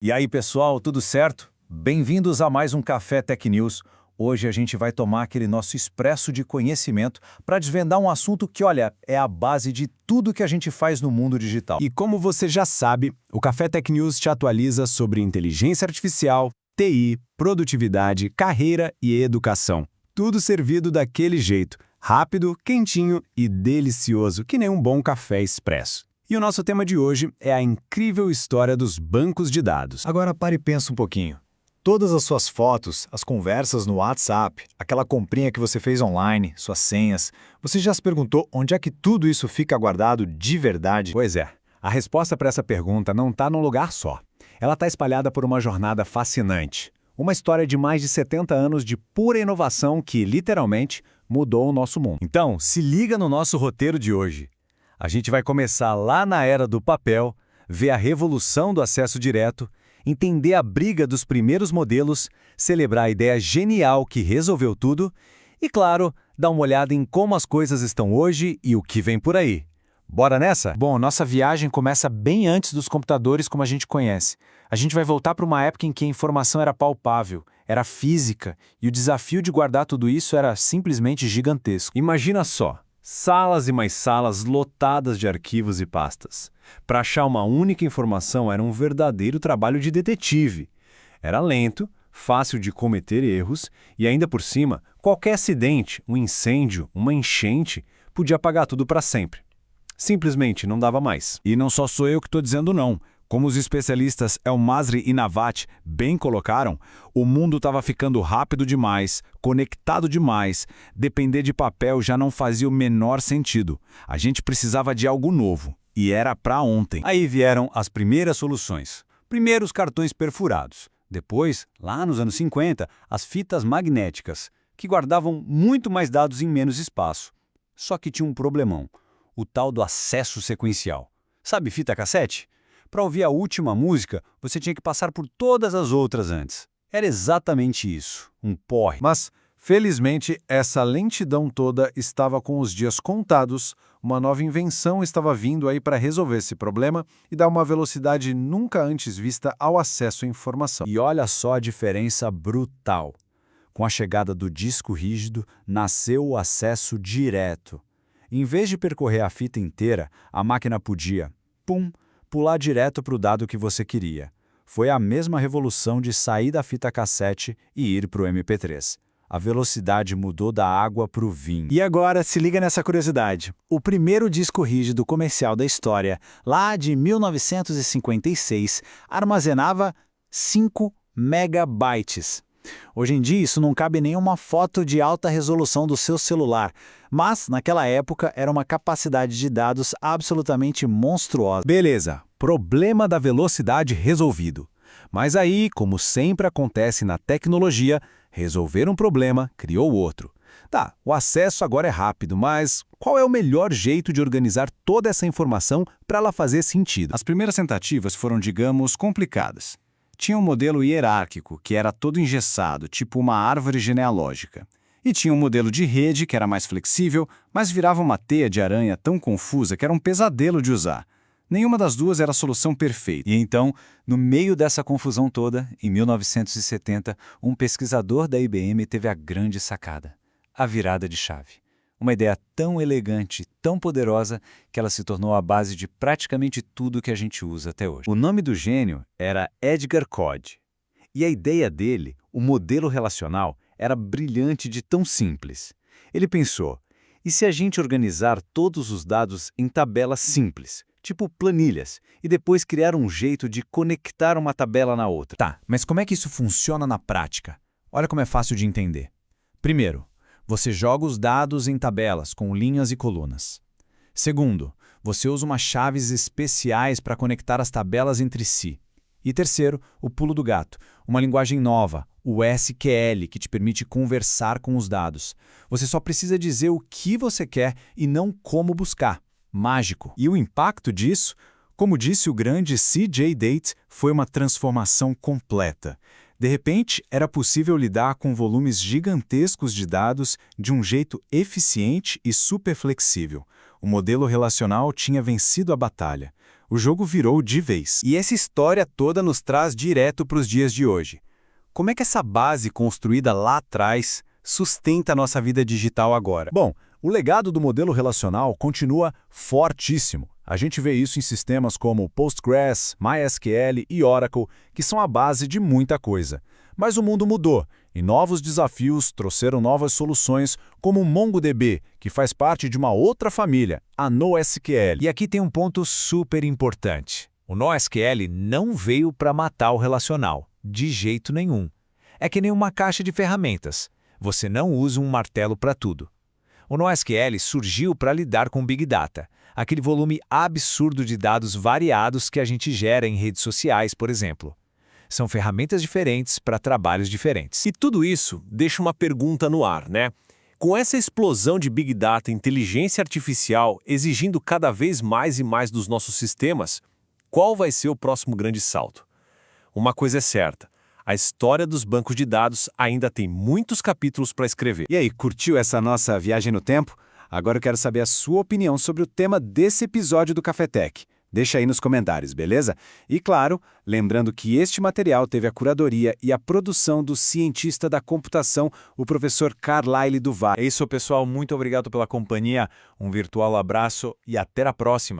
E aí, pessoal, tudo certo? Bem-vindos a mais um Café Tech News. Hoje a gente vai tomar aquele nosso expresso de conhecimento para desvendar um assunto que, olha, é a base de tudo que a gente faz no mundo digital. E como você já sabe, o Café Tech News te atualiza sobre inteligência artificial, TI, produtividade, carreira e educação. Tudo servido daquele jeito, rápido, quentinho e delicioso, que nem um bom café expresso. E o nosso tema de hoje é a incrível história dos bancos de dados. Agora pare e pensa um pouquinho. Todas as suas fotos, as conversas no WhatsApp, aquela comprinha que você fez online, suas senhas, você já se perguntou onde é que tudo isso fica guardado de verdade? Pois é, a resposta para essa pergunta não está num lugar só. Ela está espalhada por uma jornada fascinante. Uma história de mais de 70 anos de pura inovação que, literalmente, mudou o nosso mundo. Então, se liga no nosso roteiro de hoje. A gente vai começar lá na era do papel, ver a revolução do acesso direto, entender a briga dos primeiros modelos, celebrar a ideia genial que resolveu tudo e, claro, dar uma olhada em como as coisas estão hoje e o que vem por aí. Bora nessa? Bom, nossa viagem começa bem antes dos computadores como a gente conhece. A gente vai voltar para uma época em que a informação era palpável, era física, e o desafio de guardar tudo isso era simplesmente gigantesco. Imagina só. Salas e mais salas lotadas de arquivos e pastas. Para achar uma única informação era um verdadeiro trabalho de detetive. Era lento, fácil de cometer erros e, ainda por cima, qualquer acidente, um incêndio, uma enchente, podia apagar tudo para sempre. Simplesmente não dava mais. E não só sou eu que estou dizendo não. Como os especialistas El Masri e Nawat bem colocaram, o mundo estava ficando rápido demais, conectado demais, depender de papel já não fazia o menor sentido. A gente precisava de algo novo, e era para ontem. Aí vieram as primeiras soluções. Primeiro os cartões perfurados, depois, lá nos anos 50, as fitas magnéticas, que guardavam muito mais dados em menos espaço. Só que tinha um problemão, o tal do acesso sequencial. Sabe fita cassete? Para ouvir a última música, você tinha que passar por todas as outras antes. Era exatamente isso, um porre. Mas, felizmente, essa lentidão toda estava com os dias contados, uma nova invenção estava vindo aí para resolver esse problema e dar uma velocidade nunca antes vista ao acesso à informação. E olha só a diferença brutal. Com a chegada do disco rígido, nasceu o acesso direto. Em vez de percorrer a fita inteira, a máquina podia, pular direto para o dado que você queria. Foi a mesma revolução de sair da fita cassete e ir para o MP3. A velocidade mudou da água para o vinho. E agora, se liga nessa curiosidade. O primeiro disco rígido comercial da história, lá de 1956, armazenava 5 megabytes. Hoje em dia, isso não cabe nem uma foto de alta resolução do seu celular, mas, naquela época, era uma capacidade de dados absolutamente monstruosa. Beleza, problema da velocidade resolvido. Mas aí, como sempre acontece na tecnologia, resolver um problema criou outro. Tá, o acesso agora é rápido, mas qual é o melhor jeito de organizar toda essa informação para ela fazer sentido? As primeiras tentativas foram, digamos, complicadas. Tinha um modelo hierárquico, que era todo engessado, tipo uma árvore genealógica. E tinha um modelo de rede, que era mais flexível, mas virava uma teia de aranha tão confusa que era um pesadelo de usar. Nenhuma das duas era a solução perfeita. E então, no meio dessa confusão toda, em 1970, um pesquisador da IBM teve a grande sacada: a virada de chave. Uma ideia tão elegante, tão poderosa, que ela se tornou a base de praticamente tudo que a gente usa até hoje. O nome do gênio era Edgar Code. E a ideia dele, o modelo relacional, era brilhante de tão simples. Ele pensou, e se a gente organizar todos os dados em tabelas simples, tipo planilhas, e depois criar um jeito de conectar uma tabela na outra? Tá, mas como é que isso funciona na prática? Olha como é fácil de entender. Primeiro, você joga os dados em tabelas com linhas e colunas. Segundo, você usa umas chaves especiais para conectar as tabelas entre si. E terceiro, o pulo do gato, uma linguagem nova, o SQL, que te permite conversar com os dados. Você só precisa dizer o que você quer e não como buscar. Mágico. E o impacto disso, como disse o grande C.J. Date, foi uma transformação completa. De repente, era possível lidar com volumes gigantescos de dados de um jeito eficiente e super flexível. O modelo relacional tinha vencido a batalha. O jogo virou de vez. E essa história toda nos traz direto para os dias de hoje. Como é que essa base construída lá atrás sustenta a nossa vida digital agora? Bom, o legado do modelo relacional continua fortíssimo. A gente vê isso em sistemas como Postgres, MySQL e Oracle, que são a base de muita coisa. Mas o mundo mudou, e novos desafios trouxeram novas soluções, como o MongoDB, que faz parte de uma outra família, a NoSQL. E aqui tem um ponto super importante. O NoSQL não veio para matar o relacional, de jeito nenhum. É que nem uma caixa de ferramentas. Você não usa um martelo para tudo. O NoSQL surgiu para lidar com Big Data, aquele volume absurdo de dados variados que a gente gera em redes sociais, por exemplo. São ferramentas diferentes para trabalhos diferentes. E tudo isso deixa uma pergunta no ar, né? Com essa explosão de Big Data e inteligência artificial exigindo cada vez mais e mais dos nossos sistemas, qual vai ser o próximo grande salto? Uma coisa é certa. A história dos bancos de dados ainda tem muitos capítulos para escrever. E aí, curtiu essa nossa viagem no tempo? Agora eu quero saber a sua opinião sobre o tema desse episódio do Cafetec. Deixa aí nos comentários, beleza? E claro, lembrando que este material teve a curadoria e a produção do cientista da computação, o professor Carlyle Duval. É isso, pessoal. Muito obrigado pela companhia. Um virtual abraço e até a próxima.